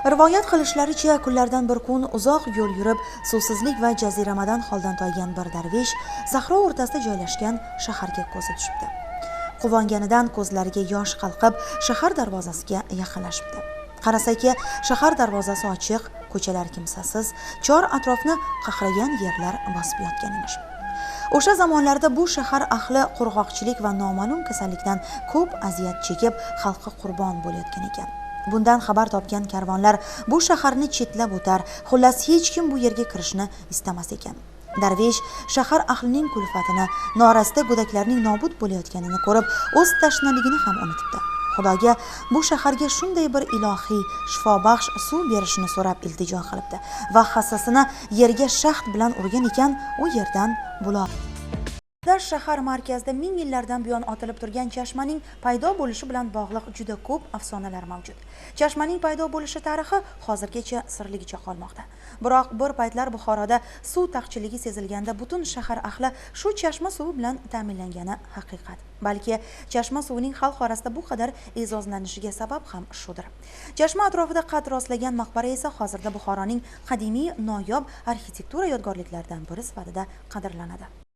Rivoyat qilishlaricha, kunlardan bir kun uzoq yo'l yurib, suvsizlik va jaziramadan holdan toygan bir darvish sahro o'rtasida joylashgan shaharga ko'zi tushibdi. Quvonganidan ko'zlariga yosh qalqib, shahar darvozasiga yaqinlashibdi. Qarasaki, shahar darvozasi ochiq, ko'chalar kimsasiz, chor atrofni qaqragan yerlar bosib yotgan emish. O'sha zamonlarda bu shahar ahli qurg'oqchilik va noma'lum kasallikdan ko'p aziyat chekib, xalqi qurbon bo'layotgan ekan. Bundan xabar topgan karvonlar bu shaharni chetlab o'tar, xullas hech kim bu yerga kirishni istamas ekan. Darvish shahar ahlining kulfatini, norasta go'daklarning nobud bo'layotganini ko'rib, o'z tashnaligini ham unutibdi. Xudoga bu shaharga shunday bir ilohiy, shifobaxsh suv berishini so'rab iltijo qilibdi va hassasini yerga shaxt bilan urgan ekan, u yerdan buloq shahar markazida ming yillardan buyon otilib turgan chashmaning paydo bo'lishi bilan bog'liq juda ko'p afsonalar mavjud. Chashmaning paydo bo'lishi tarixi hozirgacha sirligicha qolmoqda. Biroq bir paytlar Buxoroda suv taqchilligi sezilganda butun shahar ahli shu chashma suvi bilan ta'minlangani haqiqat. Balki chashma suvining xalq orasida bu qadar e'zozlanishiga sabab ham shudir. Chashma atrofida qad rostlagan maqbara esa hozirda Buxoroning qadimiy noyob arxitektura yodgorliklaridan biri sifatida qadrlanadi.